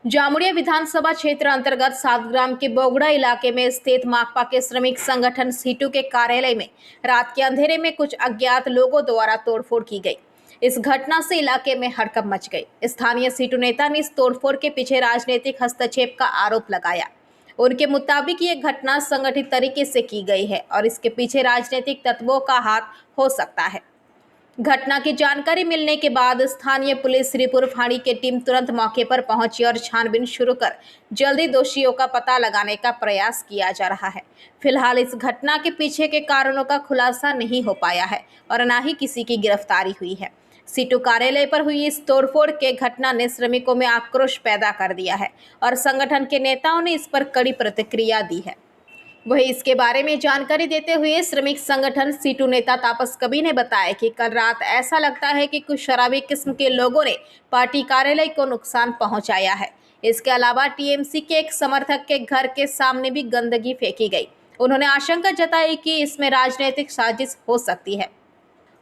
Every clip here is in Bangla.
जामुड़िया विधानसभा क्षेत्र अंतर्गत सातग्राम के बोगड़ा इलाके में स्थित माकपा के श्रमिक संगठन सीटू के कार्यालय में रात के अंधेरे में कुछ अज्ञात लोगों द्वारा तोड़फोड़ की गई। इस घटना से इलाके में हड़कंप मच गई। स्थानीय सीटू नेता ने इस तोड़फोड़ के पीछे राजनीतिक हस्तक्षेप का आरोप लगाया। उनके मुताबिक ये घटना संगठित तरीके से की गई है और इसके पीछे राजनीतिक तत्वों का हाथ हो सकता है। घटना की जानकारी मिलने के बाद स्थानीय पुलिस श्रीपुर फाड़ी की टीम तुरंत मौके पर पहुंची और छानबीन शुरू कर जल्दी दोषियों का पता लगाने का प्रयास किया जा रहा है। फिलहाल इस घटना के पीछे के कारणों का खुलासा नहीं हो पाया है और न ही किसी की गिरफ्तारी हुई है। सीटू कार्यालय पर हुई इस तोड़फोड़ के घटना ने श्रमिकों में आक्रोश पैदा कर दिया है और संगठन के नेताओं ने इस पर कड़ी प्रतिक्रिया दी है। वहीं इसके बारे में जानकारी देते हुए श्रमिक संगठन सीटू नेता तापस कबीर ने बताया कि कल रात ऐसा लगता है कि कुछ शराबी किस्म के लोगों ने पार्टी कार्यालय को नुकसान पहुंचाया है। इसके अलावा टीएमसी के एक समर्थक के घर के सामने भी गंदगी फेंकी गई। उन्होंने आशंका जताई कि इसमें राजनीतिक साजिश हो सकती है।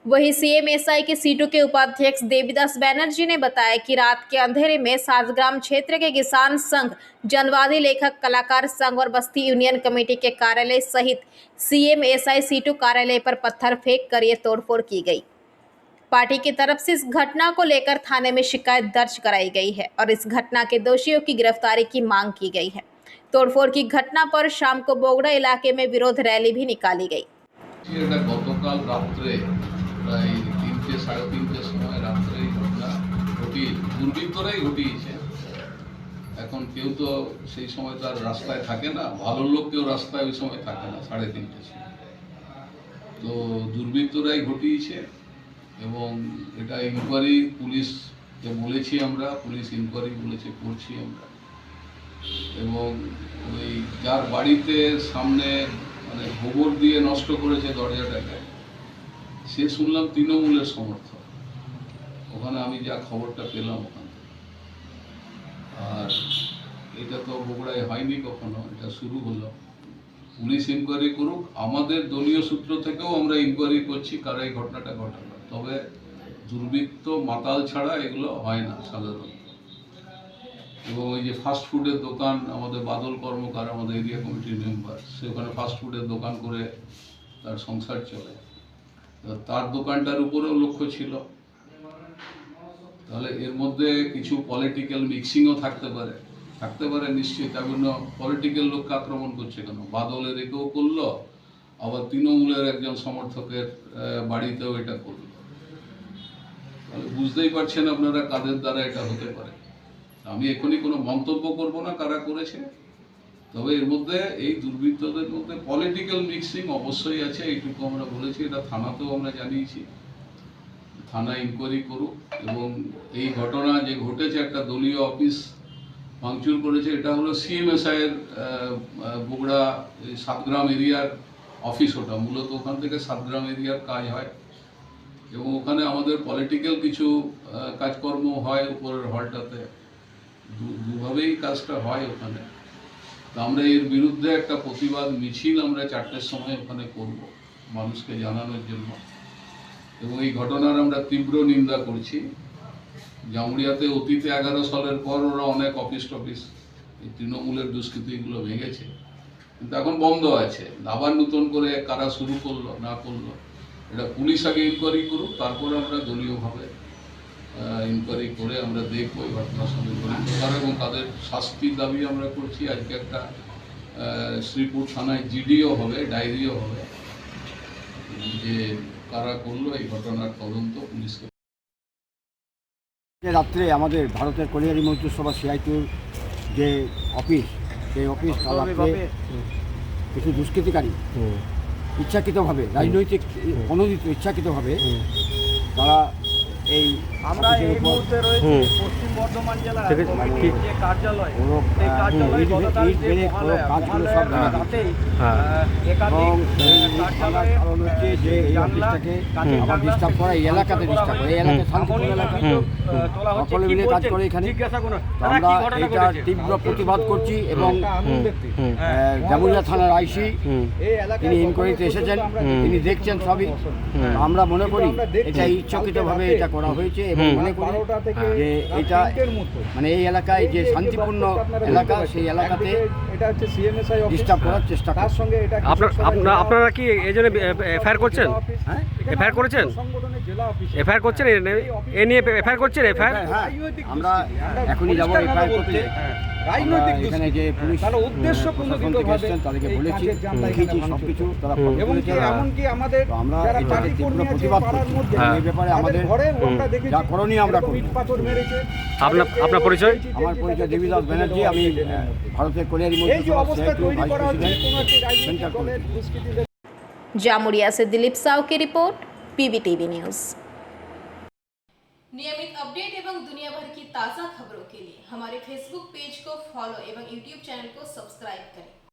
वहीं सीएमएसआई के सीटू के उपाध्यक्ष देवीदास बैनर्जी ने बताया कि रात के अंधेरे में सातग्राम क्षेत्र के किसान संघ, जनवादी लेखक कलाकार संघ और बस्ती यूनियन कमेटी के कार्यालय सहित सीएमएसआई सीटू कार्यालय पर पत्थर फेंक कर ये तोड़फोड़ की गई। पार्टी की तरफ से इस घटना को लेकर थाने में शिकायत दर्ज कराई गई है और इस घटना के दोषियों की गिरफ्तारी की मांग की गई है। तोड़फोड़ की घटना पर शाम को बोगड़ा इलाके में विरोध रैली भी निकाली गई। গতকাল রাত্রে প্রায় 3টে সাড়ে 3টের সময় রাত্রে এই ঘটনা দুর্বৃত্তরাই ঘটিয়েছে। এখন কেউ তো সেই সময় তার রাস্তায় থাকে না, ভালো লোক কেউ রাস্তায় ওই সময় থাকে না 3:30টার সময়। তো দুর্বৃত্তরাই ঘটিয়েছে এবং এটা ইনকোয়ারি পুলিশকে বলেছি আমরা, পুলিশ ইনকোয়ারি বলেছে করছি আমরা। এবং ওই যার বাড়িতে সামনে মানে গোবর দিয়ে নষ্ট করেছে দরজাটাকে, সে শুনলাম তৃণমূলের সমর্থক। ওখানে আমি যা খবরটা পেলাম ওখান থেকে। আর এটা তো বগুড়ায় হয়নি কখনো, এটা শুরু হলো। পুলিশ ইনকোয়ারি করুক, আমাদের দলীয় সূত্র থেকেও আমরা ইনকোয়ারি করছি কারা এই ঘটনাটা ঘটালো। তবে দুর্বৃত্ত মাতাল ছাড়া এগুলো হয় না সাধারণত। এবং ওই যে ফাস্ট ফুডের দোকান, আমাদের বাদল কর্মকার আমাদের এরিয়া কমিটির মেম্বার, সে ওখানে ফাস্ট ফুডের দোকান করে তার সংসার চলে, তার দোকানটার উপরেও লক্ষ্য ছিল। তাহলে এর মধ্যে কিছু পলিটিক্যাল মিক্সিংও থাকতে পারে নিশ্চয়ই। তার জন্য পলিটিক্যাল লোককে আক্রমণ করছে কেন? বাদলের একেও করলো, আবার তৃণমূলের একজন সমর্থকের বাড়িতেও এটা করলো। তাহলে বুঝতেই পারছেন আপনারা কাদের দ্বারা এটা হতে পারে। আমি এখনই কোনো মন্তব্য করব না কারা করেছে, তবে এর মধ্যে এই দুর্বৃত্তদের মধ্যে পলিটিক্যাল মিক্সিং অবশ্যই আছে, এইটুকু আমরা বলেছি। এটা থানাতেও আমরা জানিয়েছি, থানা ইনকোয়ারি করুক। এবং এই ঘটনা যে ঘটেছে, একটা দলীয় অফিস ভাঙচুর করেছে, এটা হলো সিএমএসআই এর বগুড়া সাতগ্রাম এরিয়ার অফিস। ওটা মূলত ওখান থেকে সাতগ্রাম এরিয়ার কাজ হয় এবং ওখানে আমাদের পলিটিক্যাল কিছু কাজকর্ম হয় উপরের হলটাতে। দুভাবেই কাজটা হয় ওখানে। তো আমরা এর বিরুদ্ধে একটা প্রতিবাদ মিছিল আমরা 4টের সময় ওখানে করব মানুষকে জানানোর জন্য। এবং এই ঘটনার আমরা তীব্র নিন্দা করছি। জামুড়িয়াতে অতীতে 11 সালের পর ওরা অনেক অফিস টফিস এই তৃণমূলের দুষ্কৃতিগুলো ভেঙেছে, কিন্তু এখন বন্ধ আছে। আবার নতুন করে কারা শুরু করলো না করলো, এটা পুলিশ আগে ইনকোয়ারি করুক, তারপরে আমরা দলীয়ভাবে ইনকোয়ারি করে আমরা দেখবো এই ঘটনার সঙ্গে জড়িত কারা এবং তাদের শাস্তির দাবি আমরা করছি। আজকে একটা শ্রীপুর থানায় জিডিও হবে, ডায়েরিও হবে, যে কারা করলো এই ঘটনার তদন্ত পুলিশকে। রাত্রে আমাদের ভারতের কলিয়ারি মজদুর সভা সিআইটির যে অফিস, সেই অফিস কিছু দুষ্কৃতিকারী ইচ্ছাকৃতভাবে, রাজনৈতিক অনুদিত ইচ্ছাকৃতভাবে তারা এই আমরা এই মুহূর্তে রয়েছে পশ্চিম বর্ধমান জেলার যে কার্যালয়, সেই কার্যালয় গতকাল যে কাজগুলো সব রাতেই যে এই অফিসটাকে আবার ডিস্টার্ব করা, এই এলাকাতে ডিস্টার্ব করে, এই এলাকায় শান্তিপূর্ণ এলাকা সকলে মিলে কাজ করে এখানে। আমরা এটা তীব্র প্রতিবাদ করছি এবং জামুড়িয়া থানার আইসি তিনি ইনকোয়ারিতে এসেছেন, তিনি দেখছেন সবই। আমরা মনে করি এটা ইচ্ছাকৃতভাবে এটা করা হয়েছে এবং মনে করি যে এটা মানে এই এলাকায় যে শান্তিপূর্ণ এলাকা সেই এলাকাতে ডিস্টার্ব করার চেষ্টা করছে। আপনারা কি এই জন্য এফআইআর করছেন? হ্যাঁ এফআইআর করেছেন? এফআইআর করছেন এ নিয়ে এফআইআর করছেন? এফআইআর হ্যাঁ আমরা এখনই যাবো এফআইআর করতে। আমরা এখানে যে পুলিশ প্রশাসন থেকে এসছেন তাদেরকে বলেছি, দেখিয়েছি সব কিছু, তারা ফলো করেছে। তো আমরা এটাকে তীব্র প্রতিবাদ করছি। এই ব্যাপারে আমাদের যা করণীয় আমরা করব। আপনার পরিচয়? আমার পরিচয় দেবীদাস ব্যানার্জি, আমি ভারতের কলিয়ারি মজদুর vice president central committee. Jamuria से दिलीप साव की रिपोर्ट, पीवीटीवी न्यूज़। नियमित अपडेट एवं दुनिया भर की ताज़ा खबरों के लिए हमारे फेसबुक पेज को फॉलो एवं यूट्यूब चैनल को सब्सक्राइब करें।